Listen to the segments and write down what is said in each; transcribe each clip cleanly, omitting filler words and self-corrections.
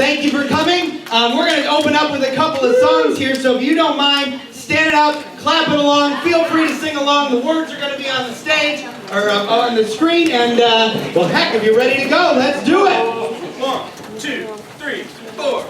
Thank you for coming. We're going to open up with a couple of songs here, so if you don't mind, stand up, clap it along, feel free to sing along. The words are going to be on the stage, or on the screen, and, well, heck, if you're ready to go, let's do it. 1, 2, 3, 4.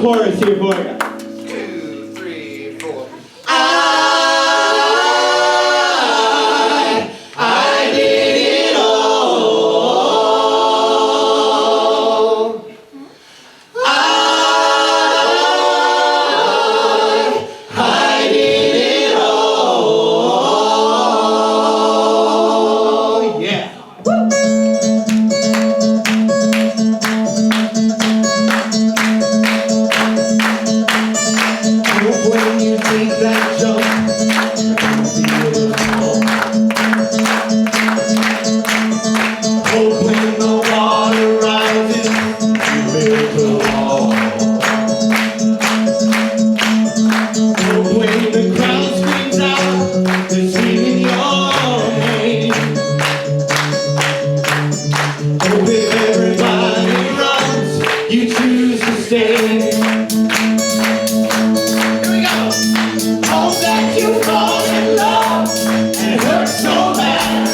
Chorus here for you. 2, 3, 4. I did it all. I did it all. Yeah. When you take that jump, hope when the water rises, you build a wall. Hope when the crowd screams out, they're screaming your name. Hope if everybody runs, you choose to stay. Hope that you fall in love and it hurts so bad.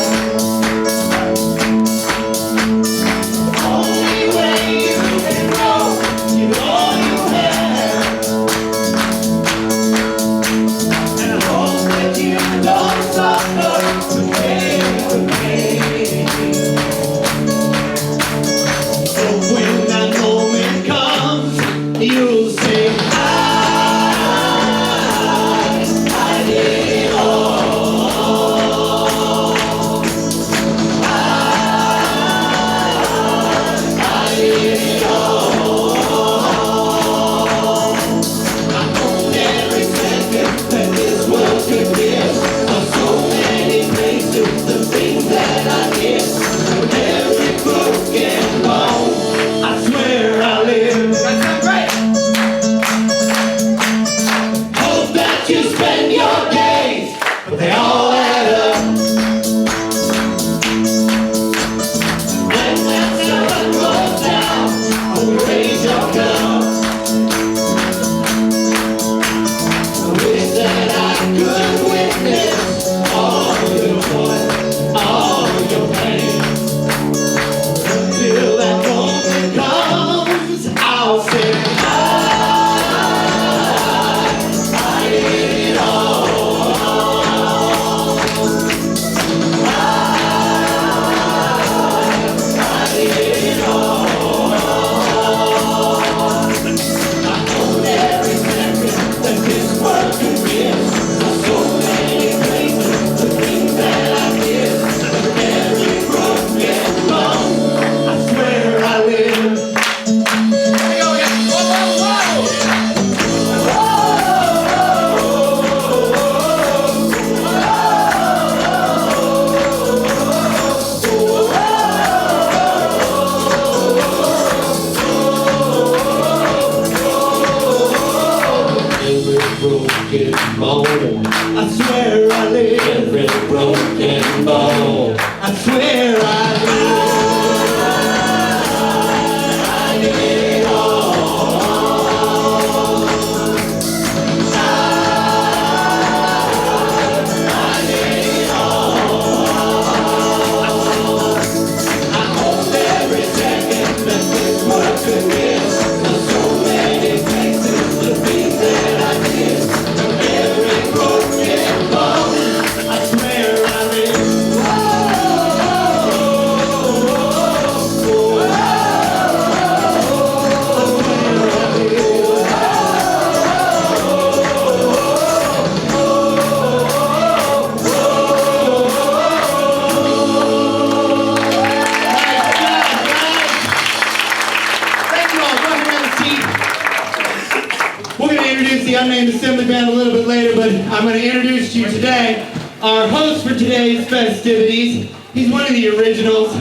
unnamed assembly band a little bit later, but I'm going to introduce to you today our host for today's festivities. He's one of the originals.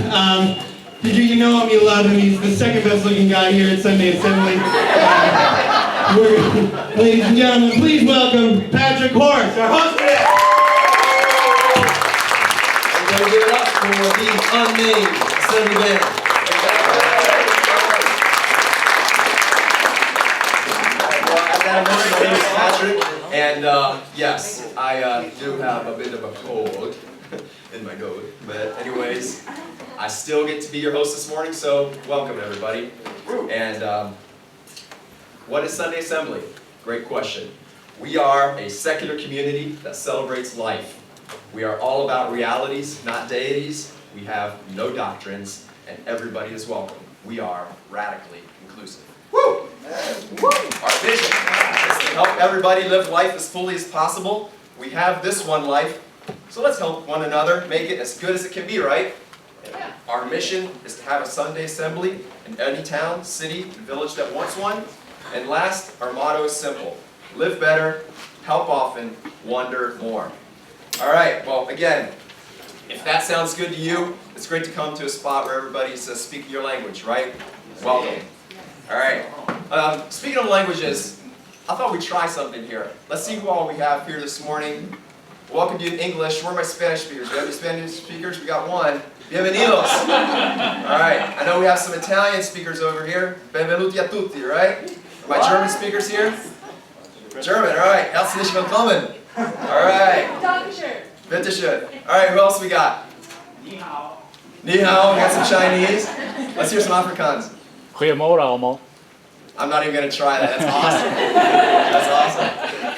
You know him, you love him. He's the second best looking guy here at Sunday Assembly. Ladies and gentlemen, please welcome Patrick Horst, our host today. Everybody give it up for the unnamed assembly band. Well, as that mentioned, my name is Patrick, and yes, I do have a bit of a cold in my nose, but anyways, I still get to be your host this morning, so welcome everybody. And what is Sunday Assembly? Great question. We are a secular community that celebrates life. We are all about realities, not deities. We have no doctrines, and everybody is welcome. We are radically inclusive. Woo! Woo! Our vision is to help everybody live life as fully as possible. We have this one life, so let's help one another make it as good as it can be, right? Our mission is to have a Sunday assembly in any town, city, and village that wants one. And last, our motto is simple: live better, help often, wonder more. All right, well, again, if that sounds good to you, it's great to come to a spot where everybody says, speak your language, right? Welcome. All right. Speaking of languages, I thought we'd try something here. Let's see who all we have here this morning. Welcome to you in English. Where are my Spanish speakers? Do we have any Spanish speakers? We got one. Bienvenidos. All right. I know we have some Italian speakers over here. Benvenuti a tutti, right? Are my German speakers here? German, all right. Herzlich willkommen. All right. Dankeschön. Bitteschön. All right, who else we got? Ni hao. Ni hao, we got some Chinese. Let's hear some Afrikaans. Goedemorgen allemaal. I'm not even going to try that. That's awesome. That's awesome.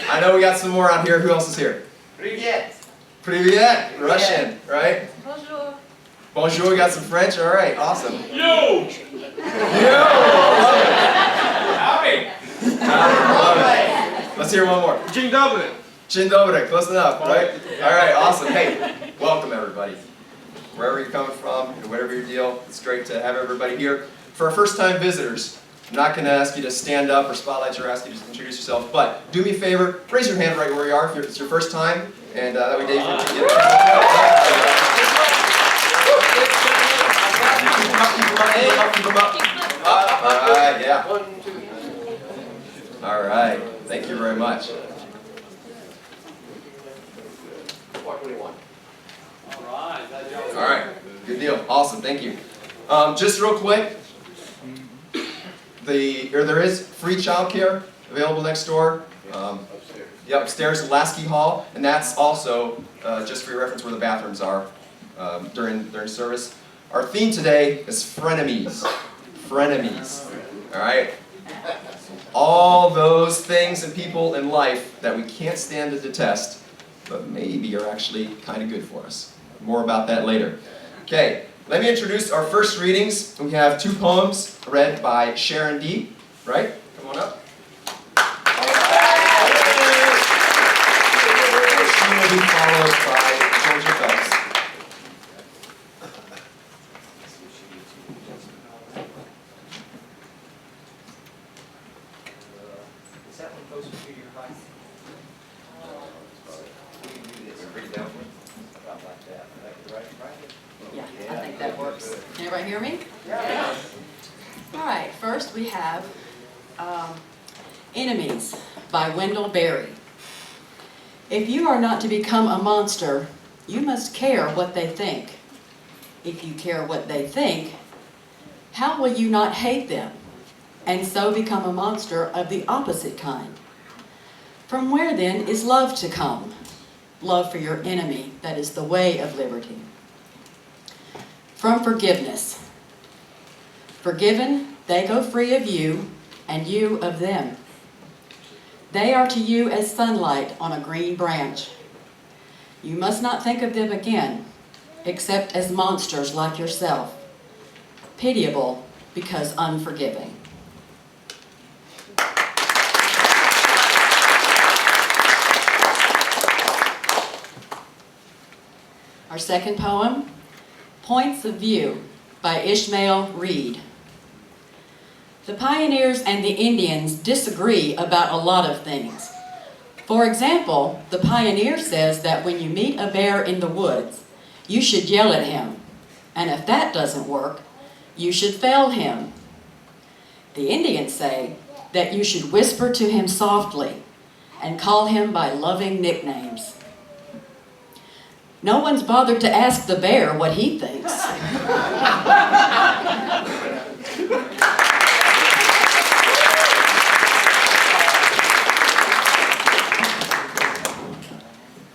I know we got some more out here. Who else is here? Привет. Privyet. Russian, right? Bonjour. Bonjour, we got some French. All right, awesome. Yo. Yo! Love it. Howdy. Love it. Let's hear one more. Dzień dobry. Dzień dobry, close enough, right? All right, awesome. Hey, welcome everybody. Wherever you're coming from, and whatever your deal, it's great to have everybody here. For our first-time visitors, I'm not going to ask you to stand up or spotlight you or ask you to introduce yourself, but do me a favor, raise your hand right where you are if it's your first time, and that way Dave can get it. Keep them up. All right, yeah. All right, thank you very much. All right, good deal. Awesome, thank you. Just real quick, there is free childcare available next door. Upstairs, Lasky Hall, and that's also just for your reference where the bathrooms are during service. Our theme today is Frenemies. Frenemies. All right. All those things and people in life that we can't stand to detest, but maybe are actually kind of good for us. More about that later. Okay, let me introduce our first readings. We have two poems read by Sharon D. Right? Come on up. She will be followed by Georgia Phelps. Is that one closer to your mic? Bring it down. About like that. Right? Yeah, I think that works. Can everybody hear me? Yeah. All right, first we have Enemies by Wendell Berry. If you are not to become a monster, you must care what they think. If you care what they think, how will you not hate them, and so become a monster of the opposite kind? From where then is love to come? Love for your enemy, that is the way of liberty. From forgiveness. Forgiven, they go free of you, and you of them. They are to you as sunlight on a green branch. You must not think of them again, except as monsters like yourself, pitiable because unforgiving. Our second poem, Points of View by Ishmael Reed. The pioneers and the Indians disagree about a lot of things. For example, the pioneer says that when you meet a bear in the woods, you should yell at him, and if that doesn't work, you should fell him. The Indians say that you should whisper to him softly and call him by loving nicknames. No one's bothered to ask the bear what he thinks.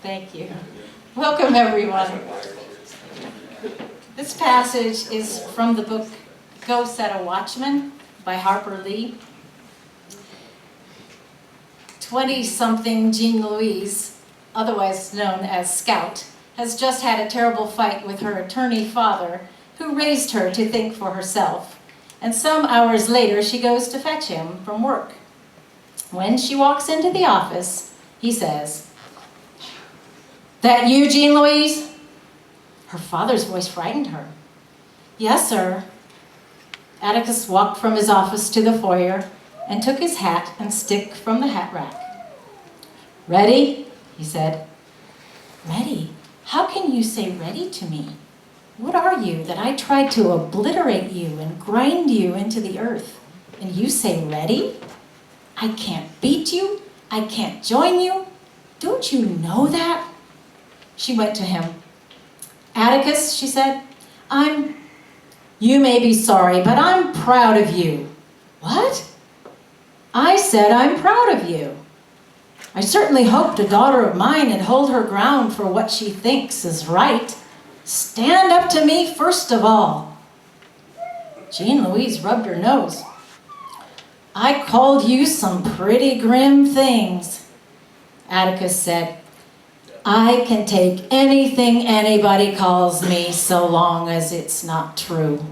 Thank you. Welcome, everyone. This passage is from the book Go Set a Watchman by Harper Lee. 20-something Jean Louise, otherwise known as Scout, has just had a terrible fight with her attorney father, who raised her to think for herself. And some hours later, she goes to fetch him from work. When she walks into the office, he says, "That you, Jean Louise?" Her father's voice frightened her. "Yes, sir." Atticus walked from his office to the foyer and took his hat and stick from the hat rack. "Ready?" he said. "Ready? How can you say ready to me? What are you that I tried to obliterate you and grind you into the earth? And you say ready? I can't beat you. I can't join you. Don't you know that?" She went to him. "Atticus," she said, you may be sorry, but I'm proud of you." "What?" "I said I'm proud of you. I certainly hoped a daughter of mine would hold her ground for what she thinks is right. Stand up to me first of all." Jean Louise rubbed her nose. "I called you some pretty grim things." Atticus said, "I can take anything anybody calls me so long as it's not true."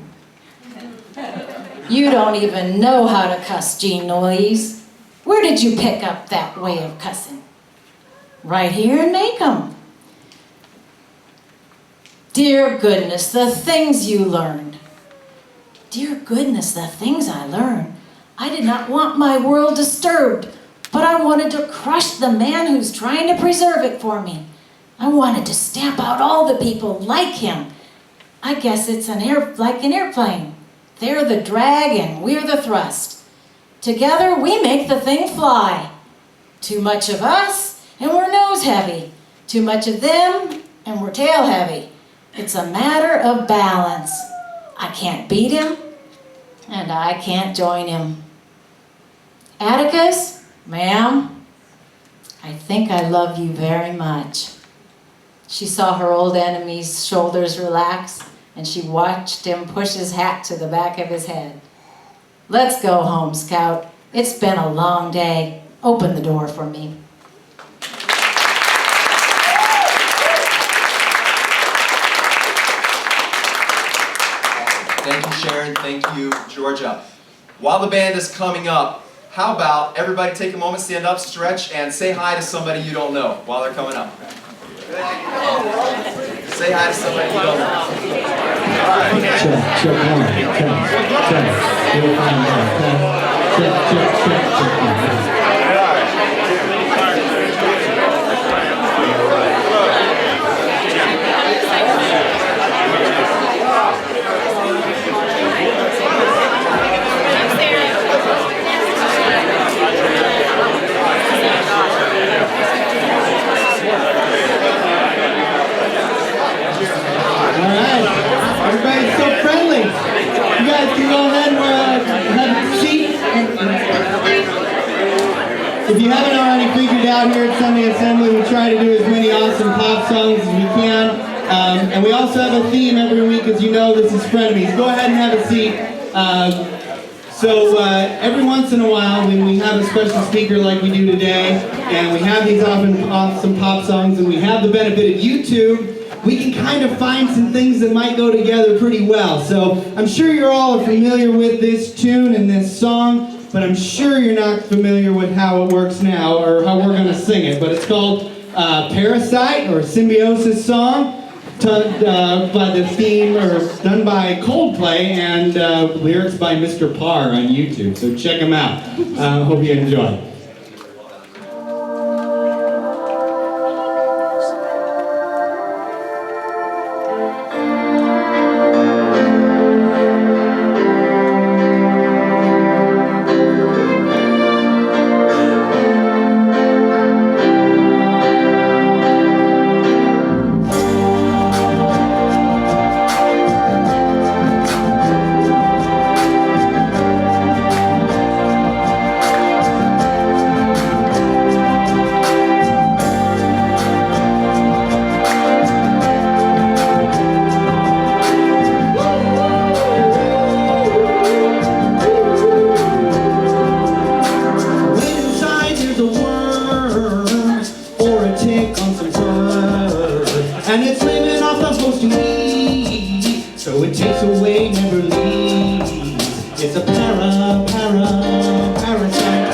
"You don't even know how to cuss, Jean Louise. Where did you pick up that way of cussing?" "Right here in Macomb." "Dear goodness, the things you learned." "Dear goodness, the things I learned. I did not want my world disturbed, but I wanted to crush the man who's trying to preserve it for me. I wanted to stamp out all the people like him. I guess it's like an airplane. They're the drag and we're the thrust. Together we make the thing fly. Too much of us and we're nose heavy. Too much of them and we're tail heavy. It's a matter of balance. I can't beat him and I can't join him." "Atticus, ma'am, I think I love you very much." She saw her old enemy's shoulders relax, and she watched him push his hat to the back of his head. "Let's go home, Scout. It's been a long day. Open the door for me." Thank you, Sharon. Thank you, Georgia. While the band is coming up, how about everybody take a moment, stand up, stretch, and say hi to somebody you don't know while they're coming up. Say hi to somebody you don't know. Check, 1, check. You'll find out, check. Everybody's so friendly. You guys can go ahead and have a seat. If you haven't already figured out here at Sunday Assembly, we try to do as many awesome pop songs as we can. And we also have a theme every week, as you know, this is Frenemies. Go ahead and have a seat. So every once in a while, when we have a special speaker like we do today, and we have these awesome pop songs, and we have the benefit of YouTube, we can kind of find some things that might go together pretty well. So I'm sure you're all familiar with this tune and this song, but I'm sure you're not familiar with how it works now, or how we're going to sing it. But it's called Parasite, or Symbiosis Song. by the theme, or done by Coldplay, and lyrics by Mr. Parr on YouTube. So check them out. Hope you enjoy. And it's living off the host you eat, so it takes away, never leaves. It's a parasite, parasite, parasite.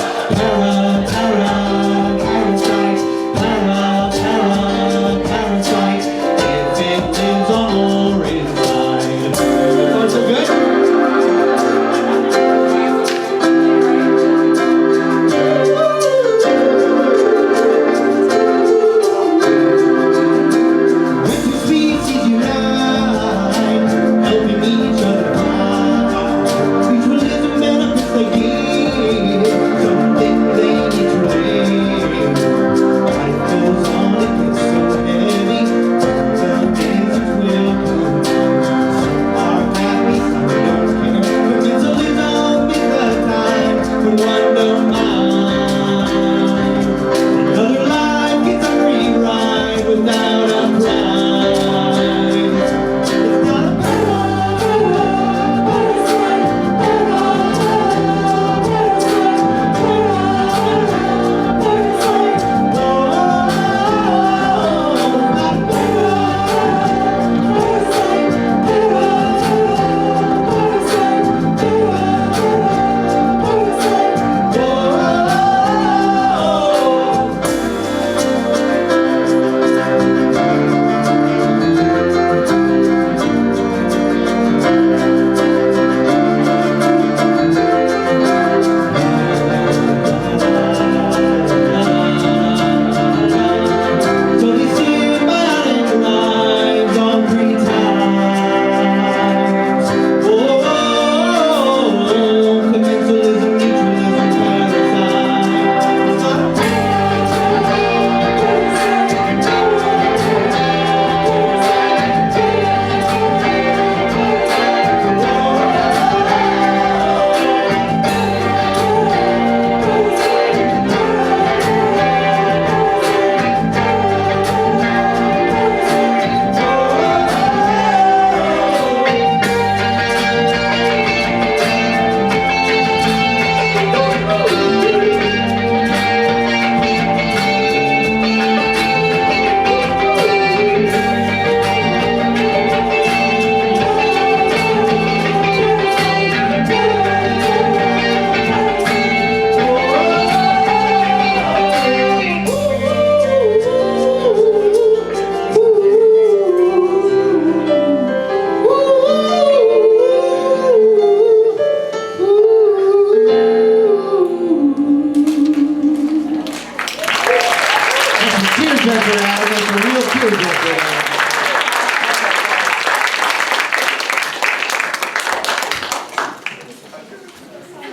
If it lives on or inside. Oh, so good?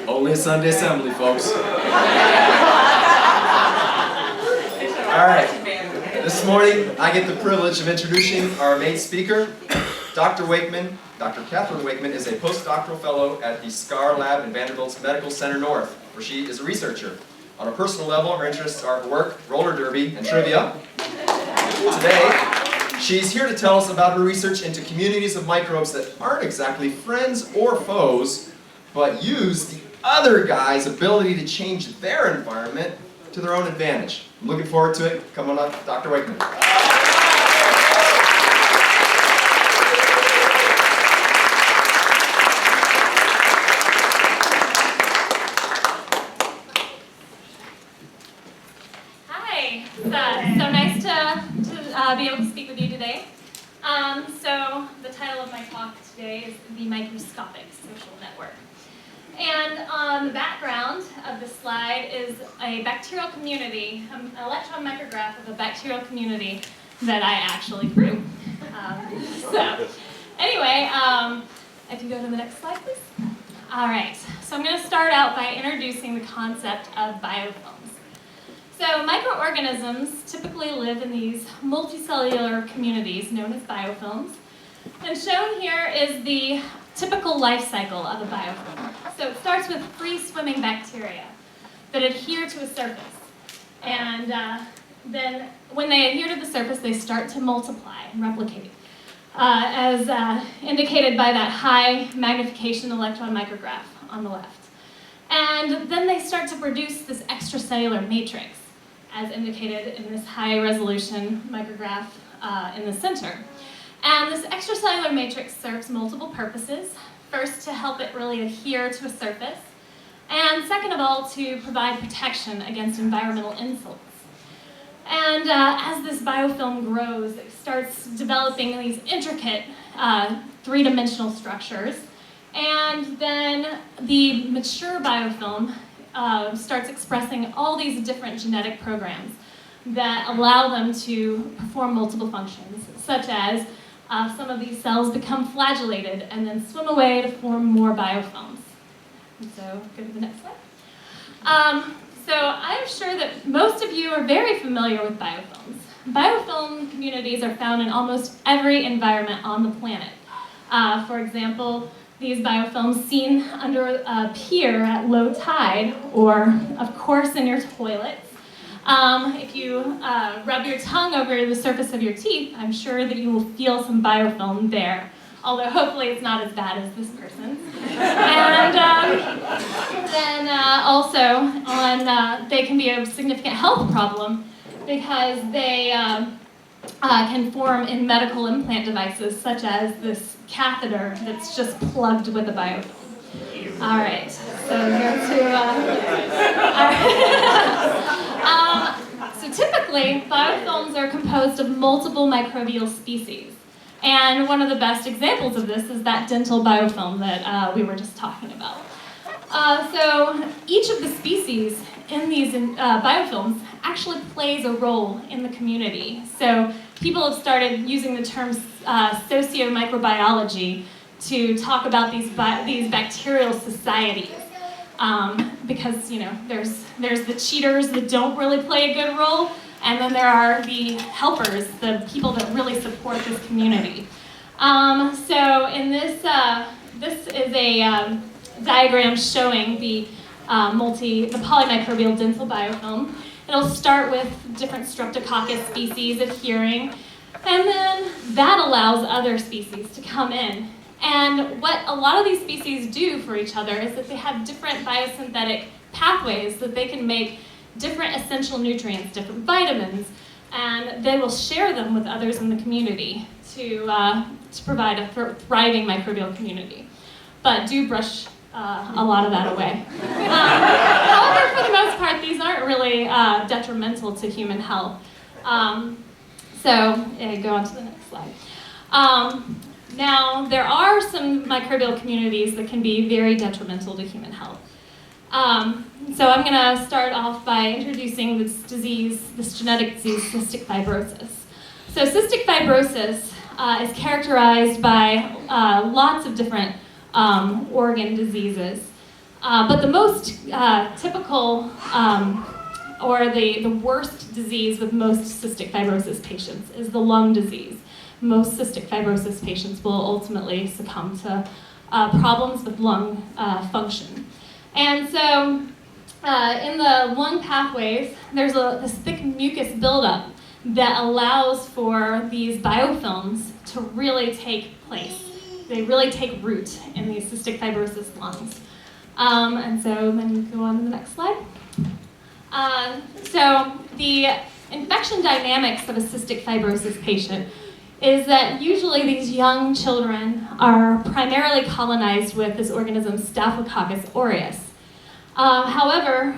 Only a Sunday assembly, folks. Alright, this morning I get the privilege of introducing our main speaker, Dr. Wakeman. Dr. Catherine Wakeman is a postdoctoral fellow at the SCAR Lab in Vanderbilt's Medical Center North, where she is a researcher. On a personal level, her interests are work, roller derby, and trivia. Today, she's here to tell us about her research into communities of microbes that aren't exactly friends or foes, but use the other guy's ability to change their environment to their own advantage. I'm looking forward to it. Come on up, Dr. Wakeman. Hi, it's so nice to be able to speak with you today. microscopic social network. And on the background of the slide is a bacterial community, an electron micrograph of a bacterial community that I actually grew. So anyway, if you go to the next slide, please. All right, so I'm going to start out by introducing the concept of biofilms. So microorganisms typically live in these multicellular communities known as biofilms. And shown here is the typical life cycle of a biofilm. So it starts with free-swimming bacteria that adhere to a surface. And then when they adhere to the surface, they start to multiply and replicate, as indicated by that high magnification electron micrograph on the left. And then they start to produce this extracellular matrix, as indicated in this high-resolution micrograph in the center. And this extracellular matrix serves multiple purposes. First, to help it really adhere to a surface, and second of all, to provide protection against environmental insults. And as this biofilm grows, it starts developing these intricate three-dimensional structures, and then the mature biofilm starts expressing all these different genetic programs that allow them to perform multiple functions, such as some of these cells become flagellated and then swim away to form more biofilms. And so go to the next slide. So I'm sure that most of you are very familiar with biofilms. Biofilm communities are found in almost every environment on the planet. For example, these biofilms seen under a pier at low tide, or of course in your toilets. If you rub your tongue over the surface of your teeth, I'm sure that you will feel some biofilm there, although hopefully it's not as bad as this person's. And then also, they can be a significant health problem because they can form in medical implant devices, such as this catheter that's just plugged with a biofilm. All right, so here to so typically, biofilms are composed of multiple microbial species. And one of the best examples of this is that dental biofilm that we were just talking about. So each of the species in these biofilms actually plays a role in the community. So people have started using the term sociomicrobiology to talk about these bacterial societies. Because there's the cheaters that don't really play a good role, and then there are the helpers, the people that really support this community. So in this is a diagram showing the polymicrobial dental biofilm. It'll start with different Streptococcus species adhering, and then that allows other species to come in. And what a lot of these species do for each other is that they have different biosynthetic pathways that they can make different essential nutrients, different vitamins, and they will share them with others in the community to provide a thriving microbial community. But do brush a lot of that away. However, for the most part, these aren't really detrimental to human health. So go on to the next slide. Now, there are some microbial communities that can be very detrimental to human health. So I'm going to start off by introducing this genetic disease, cystic fibrosis. So cystic fibrosis is characterized by lots of different organ diseases. But the most typical or the worst disease with most cystic fibrosis patients is the lung disease. Most cystic fibrosis patients will ultimately succumb to problems with lung function. And so in the lung pathways, there's this thick mucus buildup that allows for these biofilms to really take place. They really take root in these cystic fibrosis lungs. And so then you go on to the next slide. So the infection dynamics of a cystic fibrosis patient is that usually these young children are primarily colonized with this organism Staphylococcus aureus. However,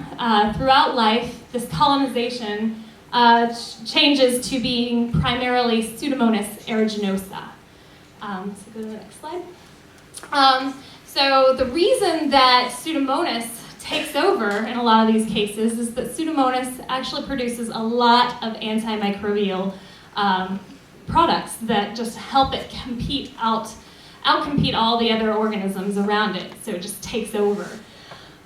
throughout life, this colonization changes to being primarily Pseudomonas aeruginosa. So go to the next slide. So the reason that Pseudomonas takes over in a lot of these cases is that Pseudomonas actually produces a lot of antimicrobial products that just help it outcompete all the other organisms around it. So it just takes over.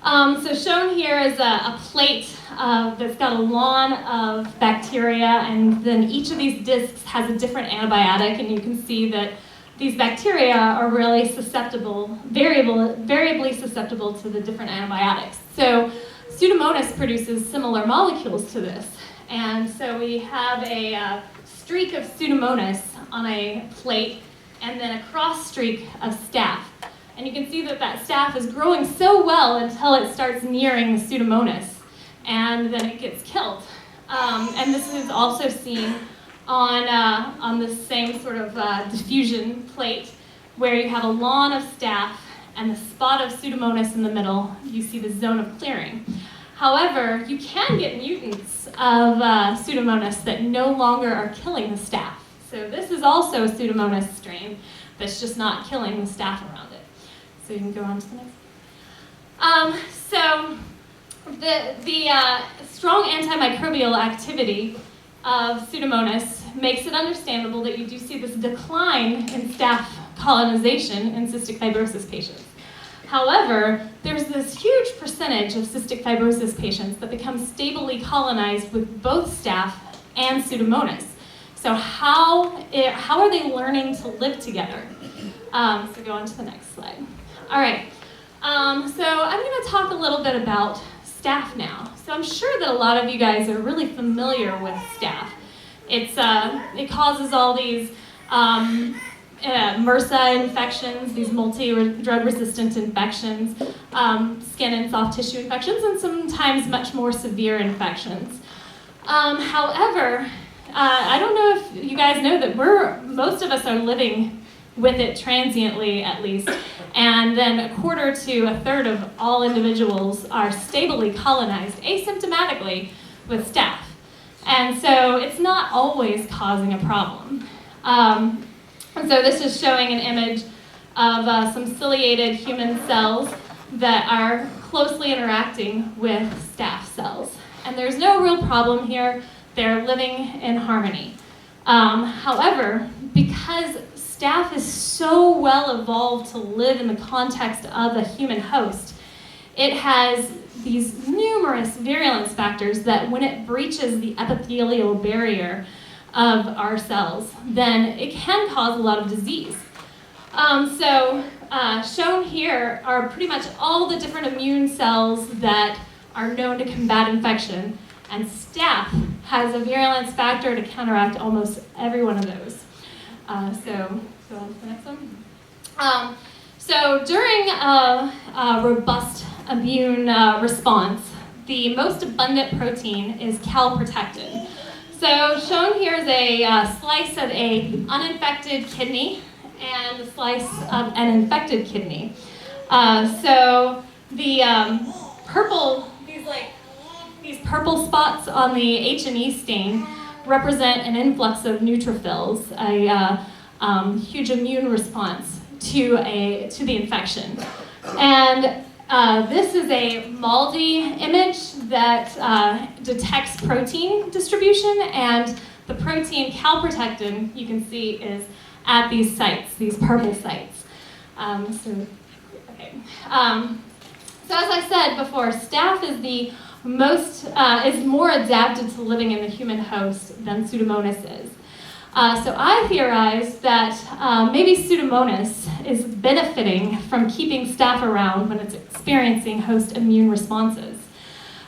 So shown here is a plate that's got a lawn of bacteria, and then each of these discs has a different antibiotic, and you can see that these bacteria are really susceptible, variably susceptible to the different antibiotics. So Pseudomonas produces similar molecules to this. And so we have a streak of Pseudomonas on a plate and then a cross streak of staph. And you can see that that staph is growing so well until it starts nearing the Pseudomonas, and then it gets killed. And this is also seen on the same sort of diffusion plate where you have a lawn of staph and the spot of Pseudomonas in the middle. You see the zone of clearing. However, you can get mutants of Pseudomonas that no longer are killing the staph. So this is also a Pseudomonas strain that's just not killing the staph around it. So you can go on to the next. So the strong antimicrobial activity of Pseudomonas makes it understandable that you do see this decline in staph colonization in cystic fibrosis patients. However, there's this huge percentage of cystic fibrosis patients that become stably colonized with both staph and Pseudomonas. So how are they learning to live together? So go on to the next slide. All right, so I'm going to talk a little bit about staph now. So I'm sure that a lot of you guys are really familiar with staph. It causes all these MRSA infections, these multi-drug resistant infections, skin and soft tissue infections, and sometimes much more severe infections. However, I don't know if you guys know that most of us are living with it transiently at least, and then a quarter to a third of all individuals are stably colonized asymptomatically with staph. And so it's not always causing a problem. And so this is showing an image of some ciliated human cells that are closely interacting with staph cells. And there's no real problem here. They're living in harmony. However, because staph is so well evolved to live in the context of a human host, it has these numerous virulence factors that when it breaches the epithelial barrier of our cells, then it can cause a lot of disease. Shown here are pretty much all the different immune cells that are known to combat infection, and staph has a virulence factor to counteract almost every one of those. So go on to the next one. So during a robust immune response, the most abundant protein is calprotectin. So shown here is a slice of an uninfected kidney and a slice of an infected kidney. So the purple, these purple spots on the H&E stain represent an influx of neutrophils, a huge immune response to the infection. And this is a MALDI image that detects protein distribution, and the protein calprotectin, you can see, is at these sites, these purple sites. So as I said before, staph is more adapted to living in the human host than Pseudomonas is. So I theorize that maybe Pseudomonas is benefiting from keeping staph around when it's experiencing host immune responses.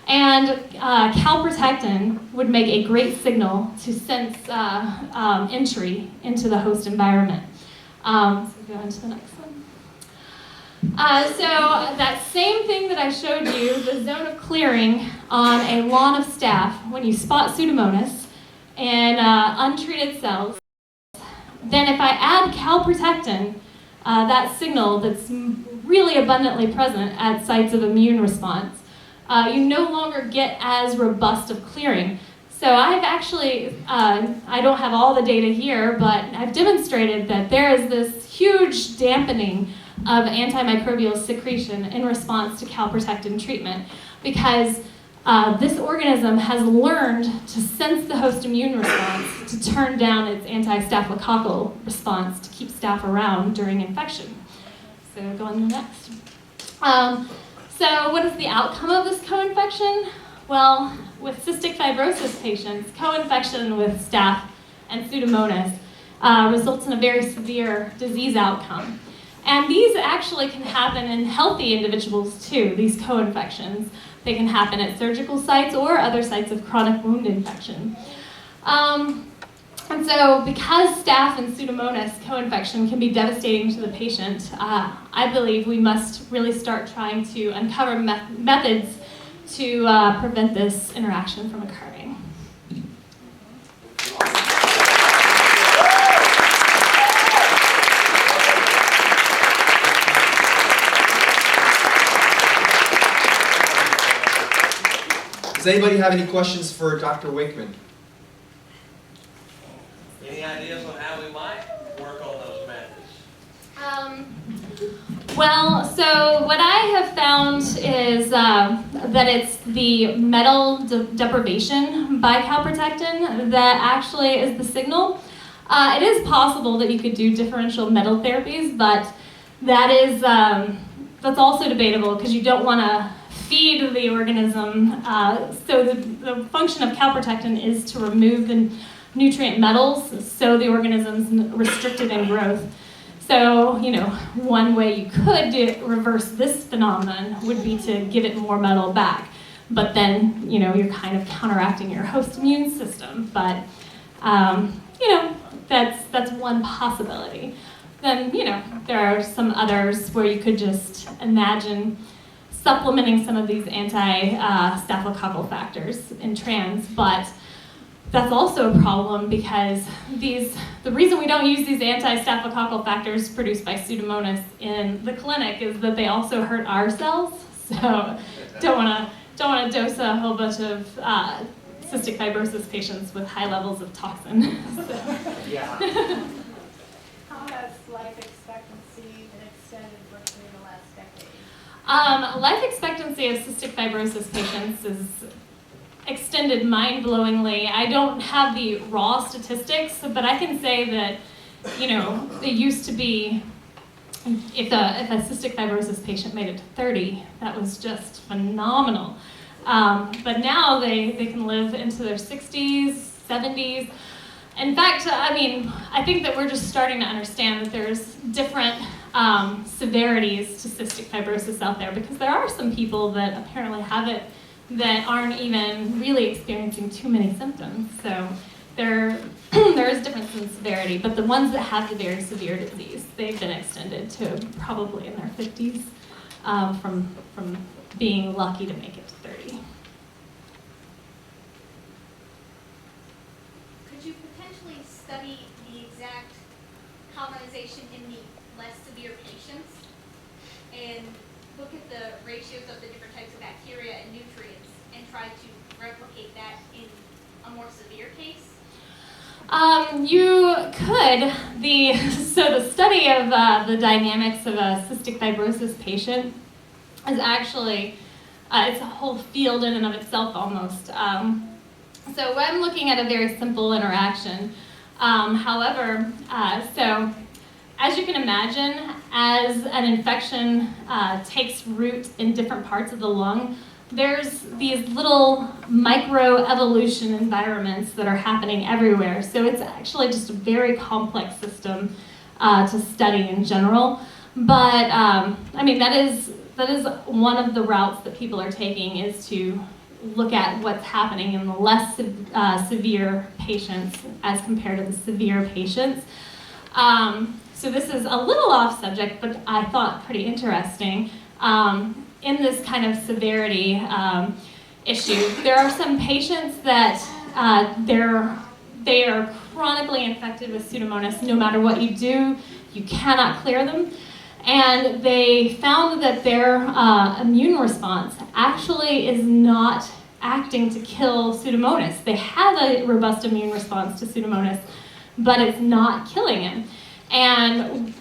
And calprotectin would make a great signal to sense entry into the host environment. So go on to the next one. So that same thing that I showed you, the zone of clearing on a lawn of staph, when you spot Pseudomonas in untreated cells, then if I add calprotectin, that signal that's really abundantly present at sites of immune response, you no longer get as robust of clearing. So I've actually, I don't have all the data here, but I've demonstrated that there is this huge dampening of antimicrobial secretion in response to calprotectin treatment, because this organism has learned to sense the host immune response to turn down its anti-staphylococcal response to keep staph around during infection. So go on to the next. So what is the outcome of this co-infection? Well, with cystic fibrosis patients, co-infection with staph and Pseudomonas results in a very severe disease outcome. And these actually can happen in healthy individuals too, these co-infections. They can happen at surgical sites or other sites of chronic wound infection. And so because staph and Pseudomonas co-infection can be devastating to the patient, I believe we must really start trying to uncover methods to prevent this interaction from occurring. Does anybody have any questions for Dr. Wakeman? Any ideas on how we might work on those methods? Well, so what I have found is that it's the metal deprivation by calprotectin that actually is the signal. It is possible that you could do differential metal therapies, but that is that's also debatable because you don't want to feed the organism. So the function of calprotectin is to remove the nutrient metals so the organism's restricted in growth. So, one way you could reverse this phenomenon would be to give it more metal back. But then, you're kind of counteracting your host immune system. But, that's one possibility. Then, there are some others where you could just imagine supplementing some of these anti-staphylococcal factors in trans, but that's also a problem because the reason we don't use these anti-staphylococcal factors produced by Pseudomonas in the clinic is that they also hurt our cells. So don't want to dose a whole bunch of cystic fibrosis patients with high levels of toxin. Yeah. How has life expectancy been extended roughly in the last decade? Life expectancy of cystic fibrosis patients is extended mind-blowingly. I don't have the raw statistics, but I can say that, it used to be, if a cystic fibrosis patient made it to 30, that was just phenomenal. But now they can live into their 60s, 70s. In fact, I think that we're just starting to understand that there's different severities to cystic fibrosis out there, because there are some people that apparently have it that aren't even really experiencing too many symptoms. So there is difference in severity, but the ones that have the very severe disease, they've been extended to probably in their 50s from being lucky to make it to 30. Could you potentially study the exact colonization in the less severe patients and look at the ratios of the different types of bacteria and nutrients and try to replicate that in a more severe case? You could. So the study of the dynamics of a cystic fibrosis patient is actually, it's a whole field in and of itself almost. So I'm looking at a very simple interaction. However, so as you can imagine, as an infection takes root in different parts of the lung, there's these little microevolution environments that are happening everywhere. So it's actually just a very complex system to study in general. But that is one of the routes that people are taking, is to look at what's happening in the less severe patients as compared to the severe patients. So this is a little off subject, but I thought pretty interesting. In this kind of severity issue, there are some patients that they are chronically infected with Pseudomonas. No matter what you do, you cannot clear them. And they found that their immune response actually is not acting to kill Pseudomonas. They have a robust immune response to Pseudomonas, but it's not killing him. And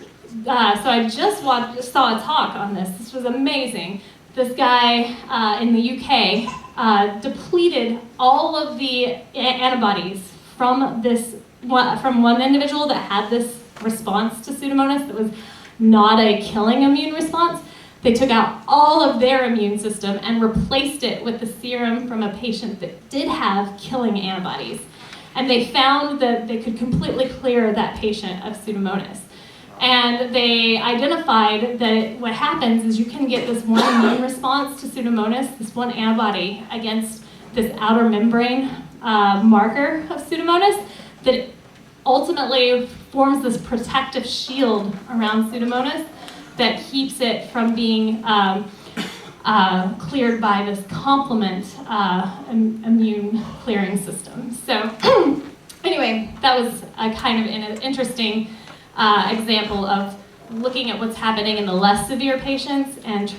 so I just saw a talk on this. This was amazing. This guy in the UK depleted all of the antibodies from one individual that had this response to Pseudomonas that was not a killing immune response. They took out all of their immune system and replaced it with the serum from a patient that did have killing antibodies. And they found that they could completely clear that patient of Pseudomonas. And they identified that what happens is you can get this one immune response to Pseudomonas, this one antibody against this outer membrane marker of Pseudomonas that ultimately forms this protective shield around Pseudomonas that keeps it from being cleared by this complement immune clearing system. So anyway, that was a kind of an interesting example of looking at what's happening in the less severe patients and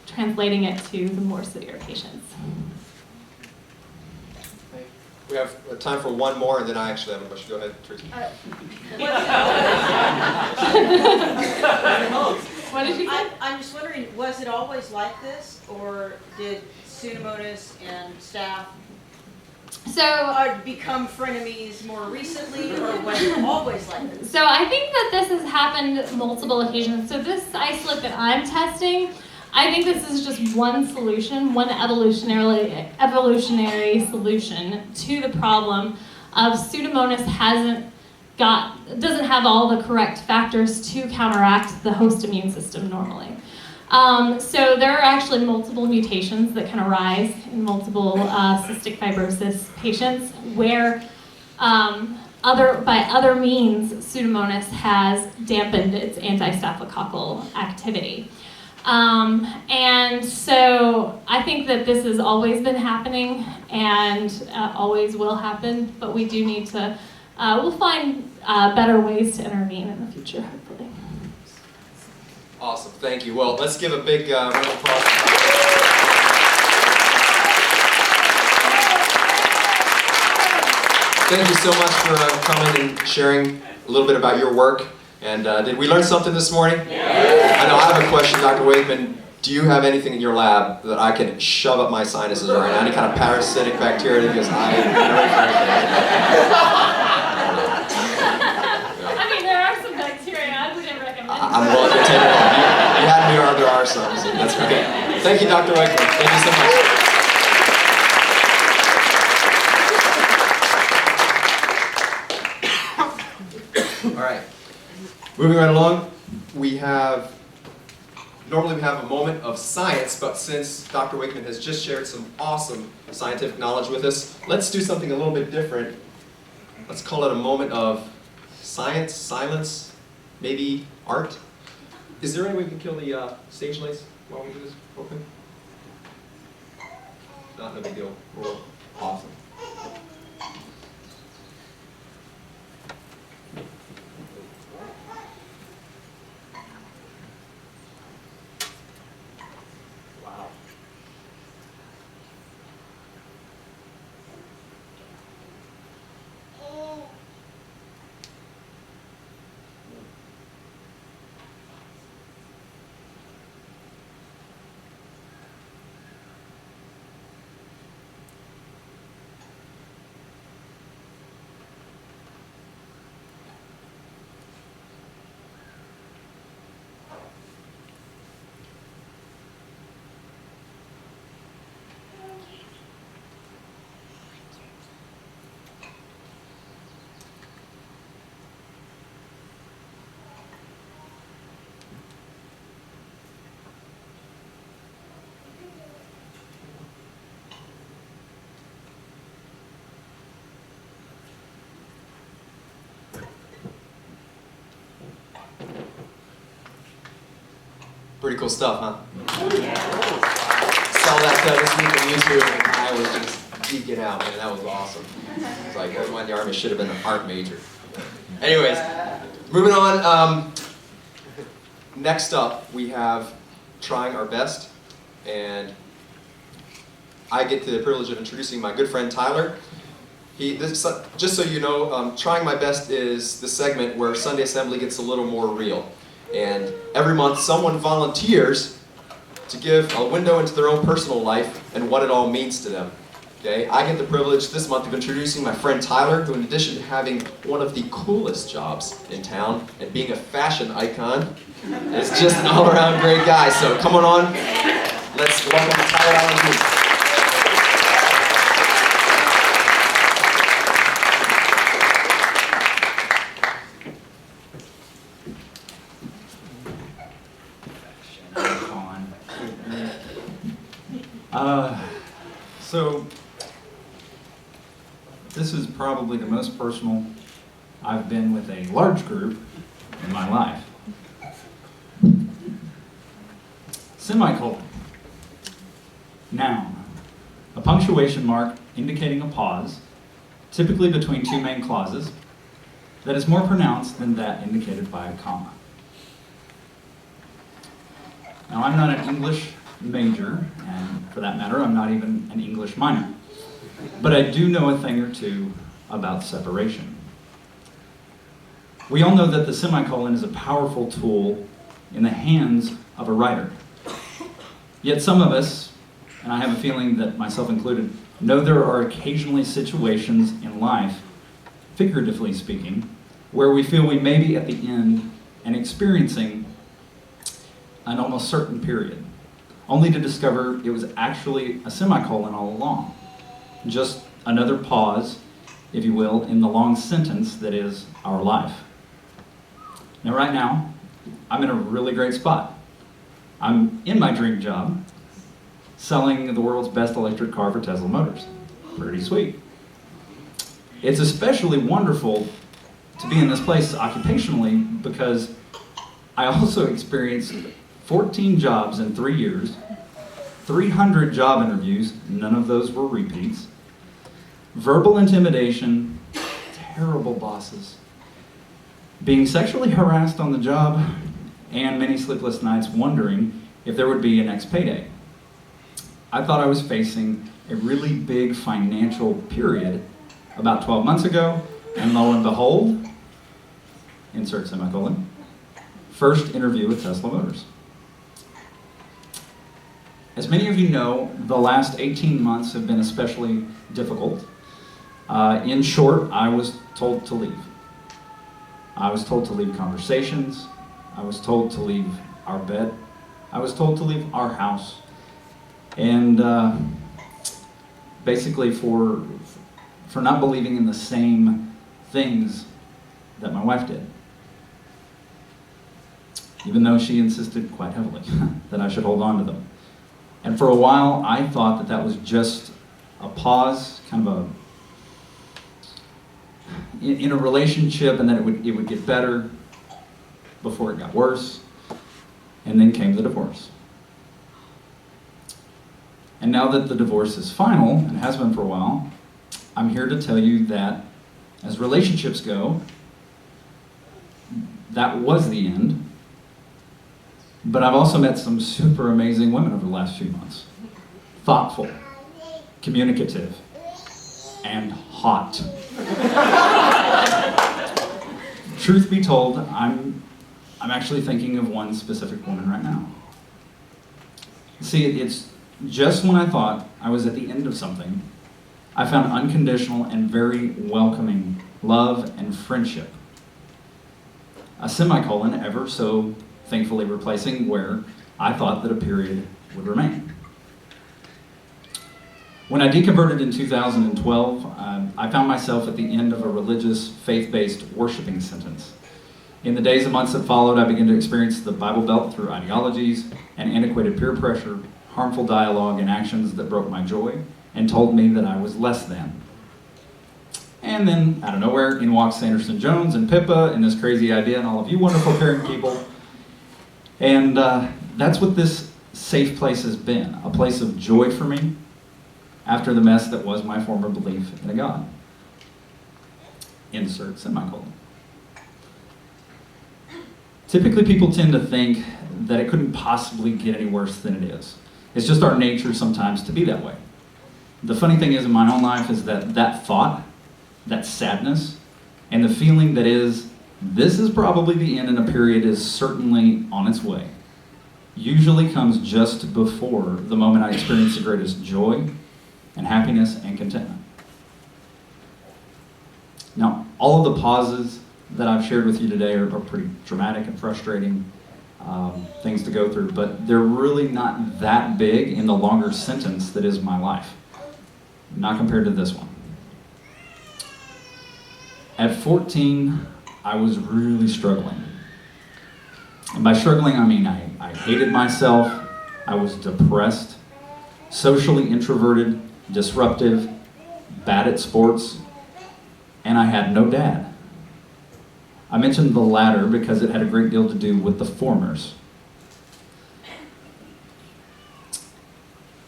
translating it to the more severe patients. We have time for one more, and then I actually have a question. Go ahead, Tracy. What did you say? I'm just wondering, was it always like this, or did Pseudomonas and staph become frenemies more recently, or was it always like this? So I think that this has happened multiple occasions. So this isolate that I'm testing, I think this is just one solution, one evolutionary solution to the problem of Pseudomonas doesn't have all the correct factors to counteract the host immune system normally. So there are actually multiple mutations that can arise in multiple cystic fibrosis patients where by other means Pseudomonas has dampened its anti-staphylococcal activity. And so I think that this has always been happening and always will happen, but we do need to, we'll find better ways to intervene in the future, hopefully. Awesome, thank you. Well, let's give a big round of applause. Thank you so much for coming and sharing a little bit about your work. And did we learn something this morning? Yeah. I know I have a question, Dr. Wakeman. Do you have anything in your lab that I can shove up my sinuses right now? Any kind of parasitic bacteria? Because I mean, there are some bacteria. I wouldn't recommend it. I'm willing to take it on. You had me, or there are some, so that's okay. Thank you, Dr. Wakeman. Thank you so much. All right. Moving right along, normally we have a moment of science, but since Dr. Wakeman has just shared some awesome scientific knowledge with us, let's do something a little bit different. Let's call it a moment of science, silence, maybe art. Is there any way we can kill the stage lights while we do this real quick? Not no big deal. We're awesome. Pretty cool stuff, huh? Saw that this week on YouTube, and I was just geeking out, man. That was awesome. It's like everyone in the Army should have been an art major. Anyways, moving on. Next up, we have Trying Our Best, and I get the privilege of introducing my good friend Tyler. Just so you know, Trying My Best is the segment where Sunday Assembly gets a little more real. And every month someone volunteers to give a window into their own personal life and what it all means to them. Okay? I get the privilege this month of introducing my friend Tyler, who in addition to having one of the coolest jobs in town and being a fashion icon, is just an all-around great guy. So come on, let's welcome Tyler Allen Jr. So, this is probably the most personal I've been with a large group in my life. Semicolon. Noun. A punctuation mark indicating a pause, typically between two main clauses, that is more pronounced than that indicated by a comma. Now, I'm not an English major, and for that matter, I'm not even an English minor. But I do know a thing or two about separation. We all know that the semicolon is a powerful tool in the hands of a writer. Yet some of us, and I have a feeling that myself included, know there are occasionally situations in life, figuratively speaking, where we feel we may be at the end and experiencing an almost certain period, only to discover it was actually a semicolon all along. Just another pause, if you will, in the long sentence that is our life. Now right now, I'm in a really great spot. I'm in my dream job, selling the world's best electric car for Tesla Motors. Pretty sweet. It's especially wonderful to be in this place occupationally because I also experienced 14 jobs in 3 years, 300 job interviews, none of those were repeats, verbal intimidation, terrible bosses, being sexually harassed on the job, and many sleepless nights wondering if there would be a next payday. I thought I was facing a really big financial period about 12 months ago, and lo and behold, insert semicolon, first interview with Tesla Motors. As many of you know, the last 18 months have been especially difficult. In short, I was told to leave. I was told to leave conversations. I was told to leave our bed. I was told to leave our house. And basically for not believing in the same things that my wife did. Even though she insisted quite heavily that I should hold on to them. And for a while, I thought that that was just a pause, kind of in a relationship, and that it would get better before it got worse. And then came the divorce. And now that the divorce is final, and has been for a while, I'm here to tell you that as relationships go, that was the end. But I've also met some super amazing women over the last few months. Thoughtful, communicative, and hot. Truth be told, I'm actually thinking of one specific woman right now. See, it's just when I thought I was at the end of something, I found unconditional and very welcoming love and friendship. A semicolon ever so thankfully replacing where I thought that a period would remain. When I deconverted in 2012, I found myself at the end of a religious, faith-based worshiping sentence. In the days and months that followed, I began to experience the Bible Belt through ideologies and antiquated peer pressure, harmful dialogue, and actions that broke my joy and told me that I was less than. And then, out of nowhere, in walks Sanderson Jones and Pippa and this crazy idea and all of you wonderful caring people. And that's what this safe place has been, a place of joy for me after the mess that was my former belief in a God. Insert semicolon. Typically people tend to think that it couldn't possibly get any worse than it is. It's just our nature sometimes to be that way. The funny thing is in my own life is that that thought that sadness, and the feeling that this is probably the end and a period is certainly on its way, usually comes just before the moment I experience the greatest joy and happiness and contentment. Now, all of the pauses that I've shared with you today are pretty dramatic and frustrating things to go through, but they're really not that big in the longer sentence that is my life, not compared to this one. At 14, I was really struggling. And by struggling, I mean I hated myself, I was depressed, socially introverted, disruptive, bad at sports, and I had no dad. I mentioned the latter because it had a great deal to do with the formers.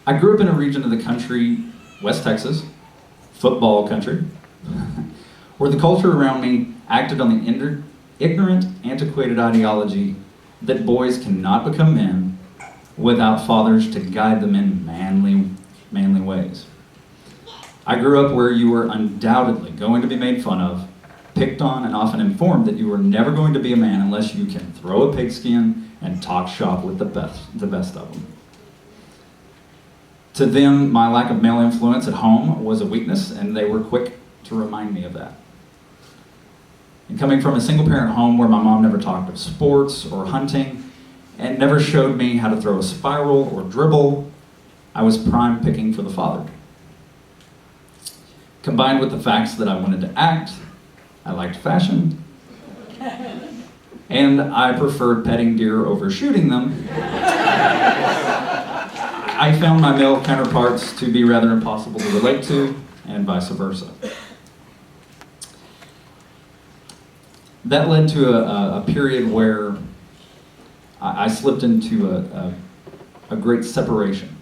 I grew up in a region of the country, West Texas, football country, where the culture around me acted on the ignorant, antiquated ideology that boys cannot become men without fathers to guide them in manly ways. I grew up where you were undoubtedly going to be made fun of, picked on, and often informed that you were never going to be a man unless you can throw a pigskin and talk shop with the best of them. To them, my lack of male influence at home was a weakness, and they were quick to remind me of that. And coming from a single-parent home where my mom never talked of sports or hunting and never showed me how to throw a spiral or dribble, I was prime picking for the father. Combined with the facts that I wanted to act, I liked fashion, and I preferred petting deer over shooting them, I found my male counterparts to be rather impossible to relate to, and vice versa. That led to a period where I slipped into a great separation.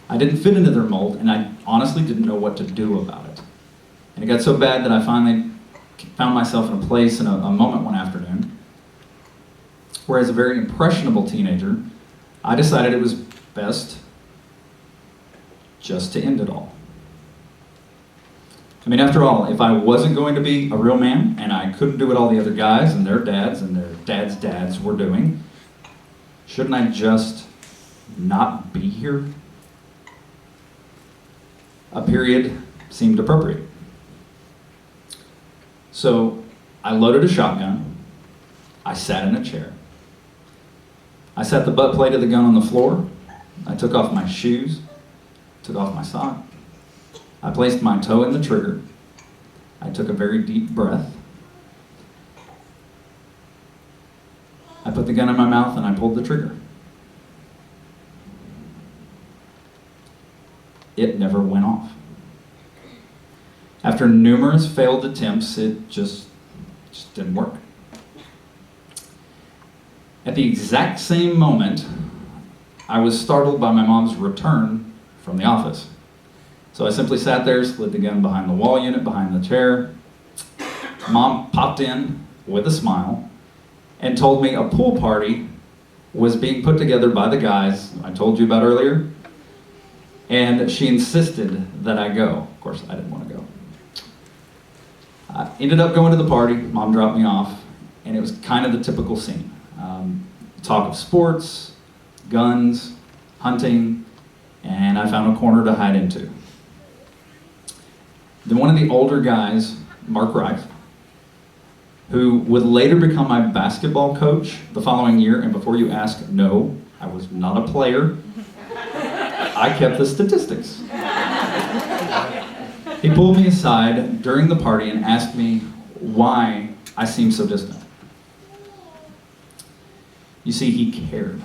I didn't fit into their mold, and I honestly didn't know what to do about it. And it got so bad that I finally found myself in a place, in a moment one afternoon, where as a very impressionable teenager, I decided it was best just to end it all. I mean, after all, if I wasn't going to be a real man, and I couldn't do what all the other guys and their dads' dads were doing, shouldn't I just not be here? A period seemed appropriate. So I loaded a shotgun, I sat in a chair. I set the butt plate of the gun on the floor, I took off my shoes, took off my sock, I placed my toe in the trigger, I took a very deep breath, I put the gun in my mouth and I pulled the trigger. It never went off. After numerous failed attempts, it just didn't work. At the exact same moment, I was startled by my mom's return from the office. So I simply sat there, slid the gun behind the wall unit, behind the chair. Mom popped in with a smile and told me a pool party was being put together by the guys I told you about earlier, and she insisted that I go. Of course, I didn't want to go. I ended up going to the party. Mom dropped me off, and it was kind of the typical scene. Talk of sports, guns, hunting, and I found a corner to hide into. Then one of the older guys, Mark Rife, who would later become my basketball coach the following year, and before you ask, no, I was not a player. I kept the statistics. He pulled me aside during the party and asked me why I seemed so distant. You see, he cared.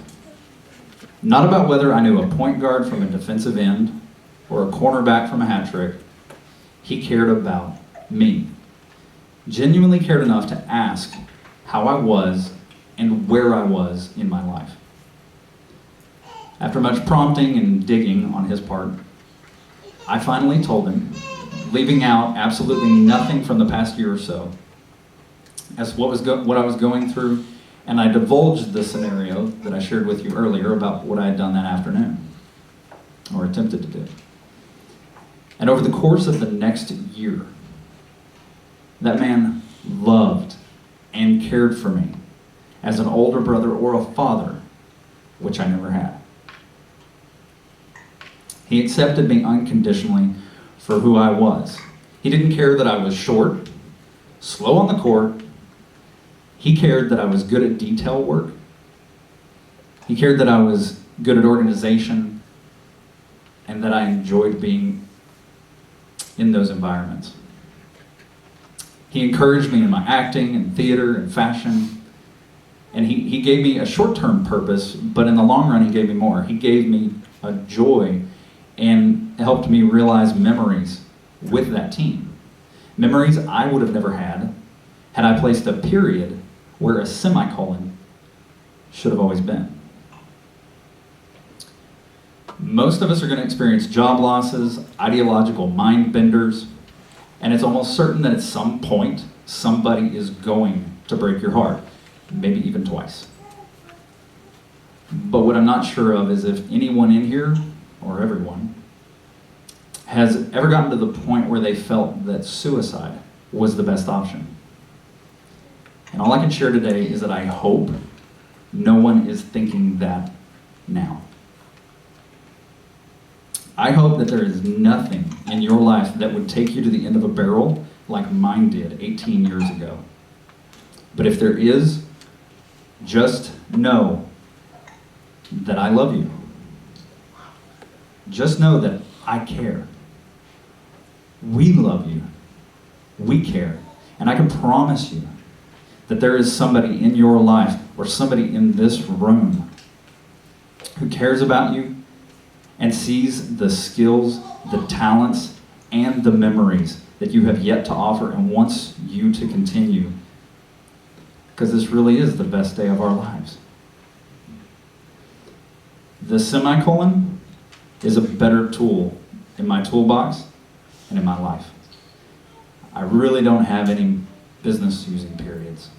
Not about whether I knew a point guard from a defensive end or a cornerback from a hat trick. He cared about me. Genuinely cared enough to ask how I was and where I was in my life. After much prompting and digging on his part, I finally told him, leaving out absolutely nothing from the past year or so, as what I was going through, and I divulged the scenario that I shared with you earlier about what I had done that afternoon, or attempted to do. And over the course of the next year, that man loved and cared for me as an older brother or a father, which I never had. He accepted me unconditionally for who I was. He didn't care that I was short, slow on the court. He cared that I was good at detail work. He cared that I was good at organization and that I enjoyed being in those environments. He encouraged me in my acting and theater and fashion. And he gave me a short-term purpose, but in the long run, he gave me more. He gave me a joy and helped me realize memories with that team. Memories I would have never had I placed a period where a semicolon should have always been. Most of us are going to experience job losses, ideological mind benders, and it's almost certain that at some point, somebody is going to break your heart, maybe even twice. But what I'm not sure of is if anyone in here, or everyone, has ever gotten to the point where they felt that suicide was the best option. And all I can share today is that I hope no one is thinking that now. I hope that there is nothing in your life that would take you to the end of a barrel like mine did 18 years ago. But if there is, just know that I love you. Just know that I care. We love you. We care. And I can promise you that there is somebody in your life or somebody in this room who cares about you and sees the skills, the talents, and the memories that you have yet to offer and wants you to continue. Because this really is the best day of our lives. The semicolon is a better tool in my toolbox and in my life. I really don't have any business using periods.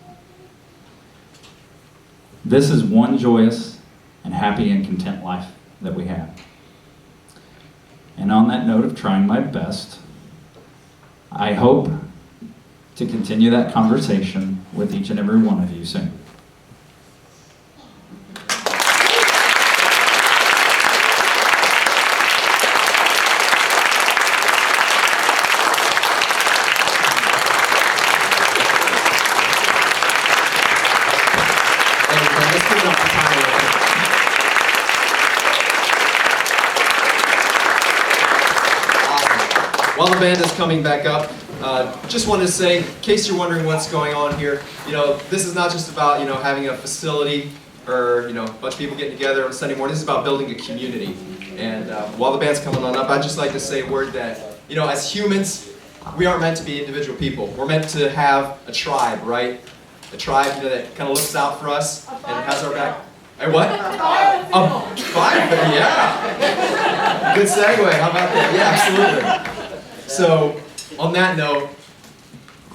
This is one joyous and happy and content life that we have. And on that note of trying my best, I hope to continue that conversation with each and every one of you soon. While the band is coming back up, just wanted to say, in case you're wondering what's going on here, this is not just about, having a facility or, a bunch of people getting together on Sunday morning. This is about building a community. And while the band's coming on up, I'd just like to say a word that, as humans, we aren't meant to be individual people. We're meant to have a tribe, right? A tribe that kind of looks out for us and has our back. Hey, what? Yeah. Good segue. How about that? Yeah, absolutely. So, on that note,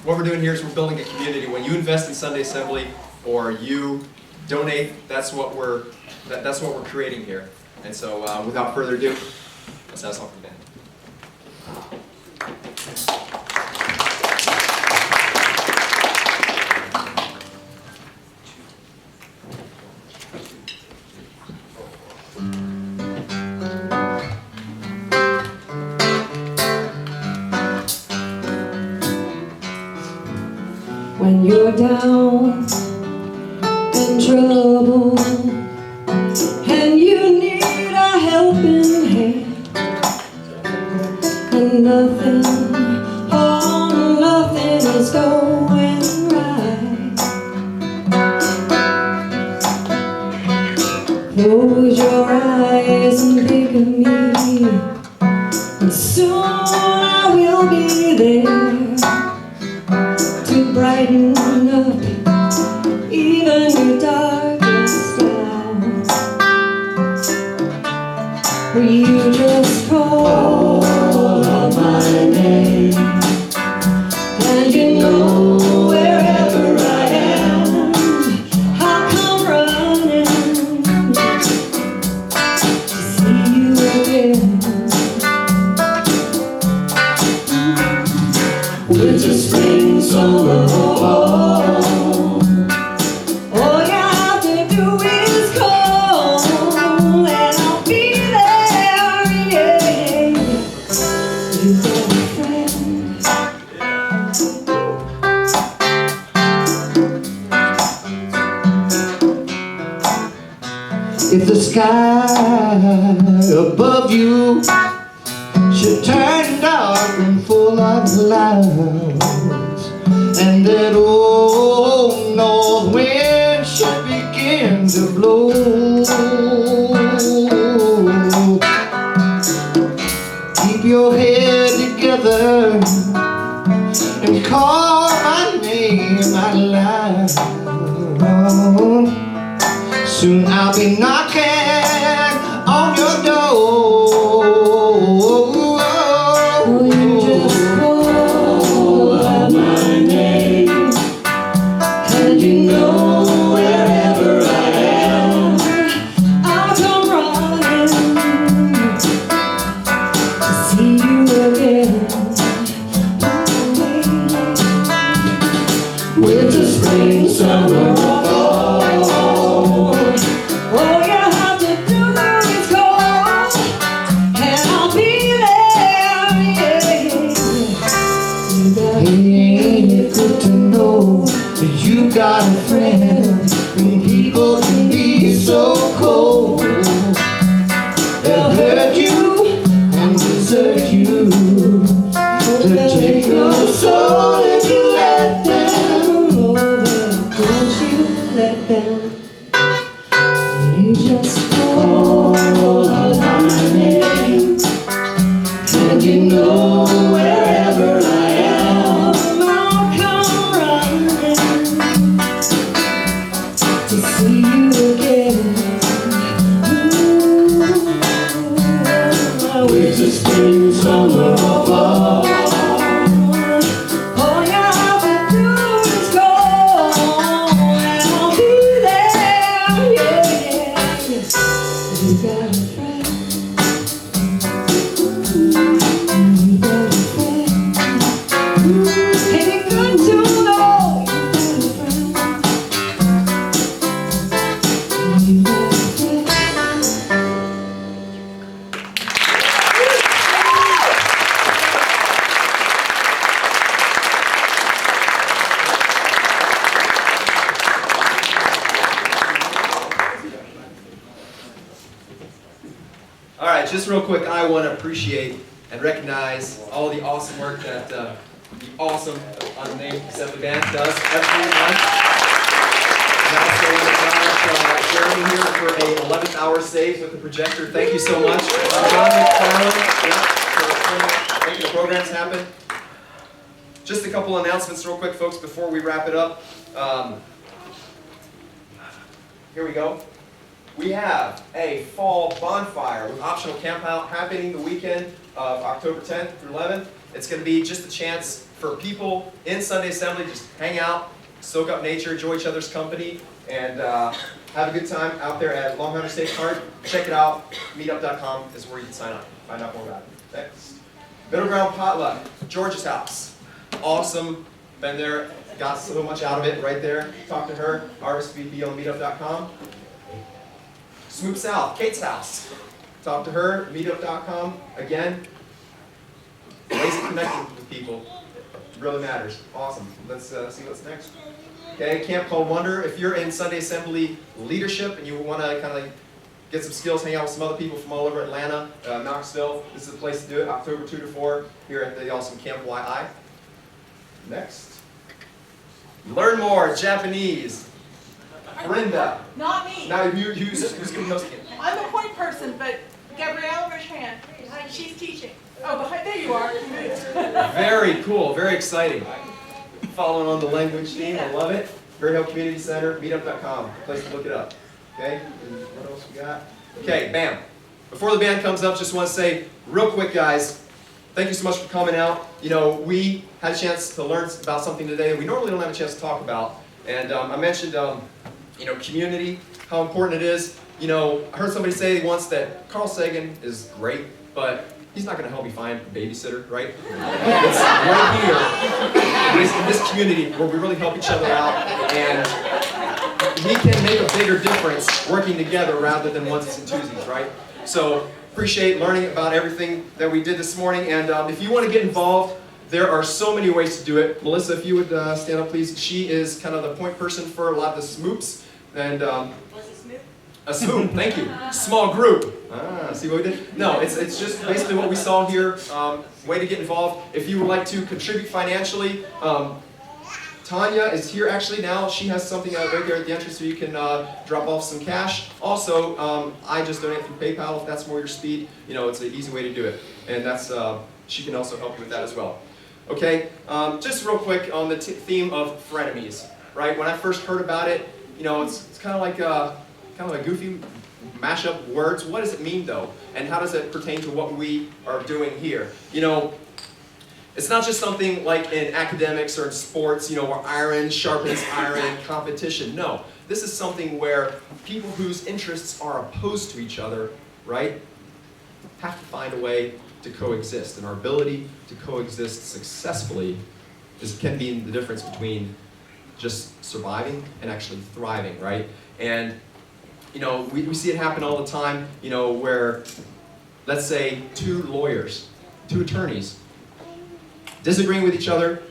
what we're doing here is we're building a community. When you invest in Sunday Assembly or you donate, that's what we're creating here. And so, without further ado, let's have something, man. When you're down and trouble and you need a helping hand and nothing, oh nothing is going right, close your eyes and think of me and soon I will be there to brighten up even your darkest hour. Will you just call out my name? And you know wherever I am, I'll come running to see you again. winter, spring, summer, or fall. All you have to do is call, and I'll be there, yeah. You got a friend. If the sky above you should turn dark and full of clouds, and that old north wind should begin to blow, keep your head together and call my name out loud. Soon I'll be knocking on your door. You just call out my name, and you know wherever I am, I'll come running to see you again. Winter, spring, summer, or fall. All you have to do is call, and I'll be there, yeah. Ain't it good to know that you got a friend when people can be so cold? They'll hurt you and desert you, they'll take your soul if you let them. Oh, don't you let them. You just call out my name, and you know wherever I am, I'll come running to see you again. Winter, spring, summer, or fall. All you have to do is call, and I'll be there, yeah. You got a friend. You got a friend. Ain't it good to know you got a friend? You got a friend. All right, just real quick, I want to appreciate and recognize all the awesome work that the awesome Unnamed Assembly Band does every month. And also want to acknowledge Jeremy here for a 11th hour save with the projector. Thank you so much. John McFarland, for making the programs happen. Just a couple announcements real quick, folks, before we wrap it up. Here we go. We have a fall bonfire with optional camp out happening the weekend of October 10th through 11th. It's going to be just a chance for people in Sunday Assembly to just hang out, soak up nature, enjoy each other's company, and have a good time out there at Long Hunter State Park. Check it out. Meetup.com is where you can sign up. Find out more about it. Next. Middle Ground Potluck, George's house. Awesome. Been there, got so much out of it right there. Talk to her, RSVP on meetup.com. Swoop South, Kate's house. Talk to her, meetup.com. Again, ways of connecting with people. It really matters. Awesome. Let's see what's next. Okay, Camp Called Wonder. If you're in Sunday Assembly leadership and you want to kind of like get some skills, hang out with some other people from all over Atlanta, Knoxville, this is the place to do it. October 2 to 4 here at the awesome Camp YI. Next. Learn more Japanese. Brenda. Not me. Now who's going to host it? I'm the point person, but Gabrielle, raise your hand. She's teaching. Oh, behind there you are. Very cool, very exciting. Following on the language theme, I love it. Berry Hill Community Center, meetup.com, place to look it up. Okay, and what else we got? Okay, bam. Before the band comes up, just want to say real quick, guys, thank you so much for coming out. You know, we had a chance to learn about something today that we normally don't have a chance to talk about. And I mentioned, you know, community, how important it is. You know, I heard somebody say once that Carl Sagan is great, but he's not going to help me find a babysitter, right? It's right here, in this community, where we really help each other out, and we can make a bigger difference working together rather than onesies and twosies, right? So appreciate learning about everything that we did this morning, and if you want to get involved, there are so many ways to do it. Melissa, if you would stand up, please. She is kind of the point person for a lot of the smoops, and a smoop, thank you. Small group. See what we did? No, it's just basically what we saw here. Way to get involved. If you would like to contribute financially, Tanya is here actually now. She has something right there at the entrance so you can drop off some cash. Also, I just donate through PayPal if that's more your speed. You know, it's an easy way to do it. And that's she can also help you with that as well. Okay, just real quick on the theme of frenemies, right? When I first heard about it, you know, it's kind of like a goofy mashup of words. What does it mean though? And how does it pertain to what we are doing here? You know, it's not just something like in academics or in sports, you know, where iron sharpens iron, competition. No, this is something where people whose interests are opposed to each other, right, have to find a way to coexist. And our ability to coexist successfully can be the difference between just surviving and actually thriving, right? And you know, we see it happen all the time, you know, where, let's say, two lawyers, two attorneys, disagreeing with each other,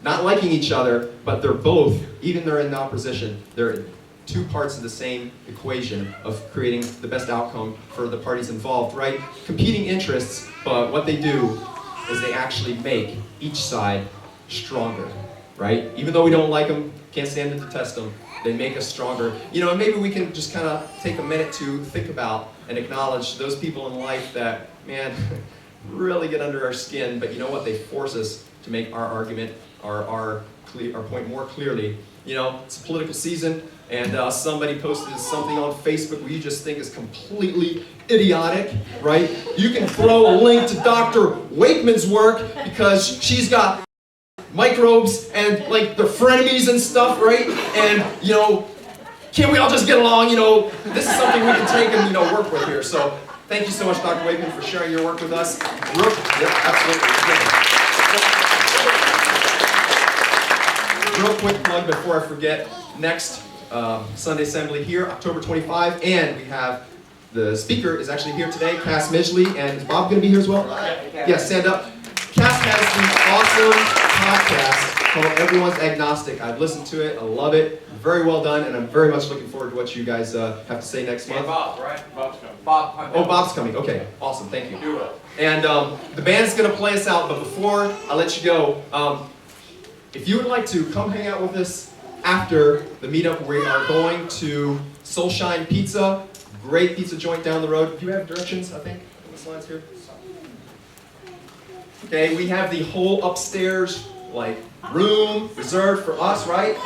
not liking each other, but they're both, even they're in opposition, they're two parts of the same equation of creating the best outcome for the parties involved, right? Competing interests, but what they do is they actually make each side stronger, right? Even though we don't like them, can't stand to detest them, they make us stronger. You know, and maybe we can just kind of take a minute to think about and acknowledge those people in life that, man, really get under our skin, but you know what? They force us to make our argument, our point more clearly. You know, it's a political season, and somebody posted something on Facebook where you just think is completely idiotic, right? You can throw a link to Dr. Wakeman's work because she's got microbes and like the frenemies and stuff, right? And you know, can't we all just get along? You know, this is something we can take and, you know, work with here. So thank you so much, Dr. Wakeman, for sharing your work with us. Real quick plug before I forget. Next Sunday Assembly here, October 25, and we have the speaker is actually here today, Cass Midgley, and is Bob going to be here as well? Yeah, stand up. Cass has the awesome podcast called Everyone's Agnostic. I've listened to it. I love it. Very well done, and I'm very much looking forward to what you guys have to say next month. And Bob, right? Bob's coming. Bob's coming. Okay, awesome. Thank you. Do it. And the band's going to play us out, but before I let you go, if you would like to come hang out with us after the meetup, we are going to Soulshine Pizza. Great pizza joint down the road. Do you have directions, I think, on the slides here? Okay, we have the whole upstairs, like, room reserved for us, right?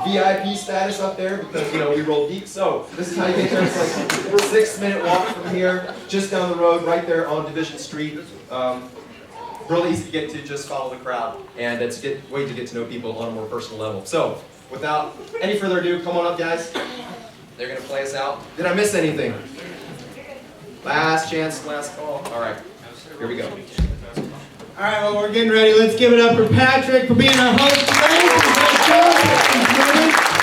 VIP status up there because, you know, we roll deep. So this is how you get there. It's like a 6-minute walk from here, just down the road, right there on Division Street. Really easy to get to, just follow the crowd. And it's a way to get to know people on a more personal level. So without any further ado, come on up, guys. They're going to play us out. Did I miss anything? Last chance, last call. All right, here we go. All right, well, we're getting ready. Let's give it up for Patrick for being our host today.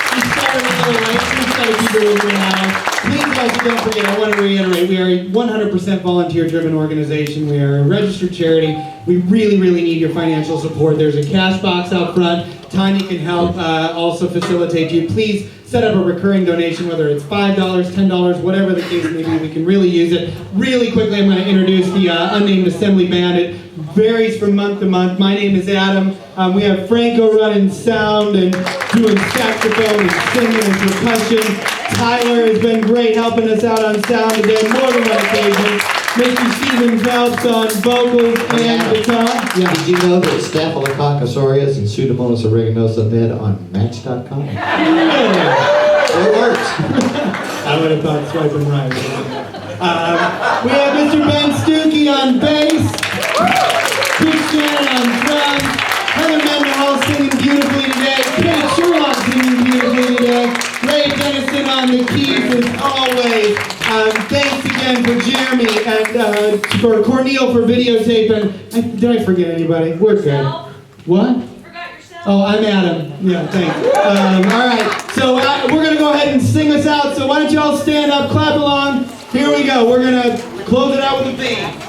We started a little late. We started to keep it moving now. Please, guys, don't forget, I want to reiterate, we are a 100% volunteer-driven organization. We are a registered charity. We really, really need your financial support. There's a cash box out front. Tanya can help also facilitate you. Please set up a recurring donation, whether it's $5, $10, whatever the case may be. We can really use it. Really quickly, I'm going to introduce the unnamed assembly band. It varies from month to month. My name is Adam. We have Franco running sound and doing saxophone and singing and percussion. Tyler has been great helping us out on sound again, more than one occasion. Mr. Steven Phelps on vocals and guitar. Yeah. Did you know that Staphylococcus aureus and Pseudomonas aeruginosa med on Match.com? It works. I would have thought swiping right. We have Mr. Ben Stuckey on bass, Chris Shannon on drums, Heather Mendenhall singing beautifully today, Kate Sherlock singing beautifully today, Ray Dennison on the keys as always. Thanks again for Jeremy, and for Cornel for videotape, and did I forget anybody? We're good. What? Oh, I'm Adam. Yeah, thanks. All right, so we're going to go ahead and sing us out. So why don't you all stand up, clap along. Here we go. We're going to close it out with a theme.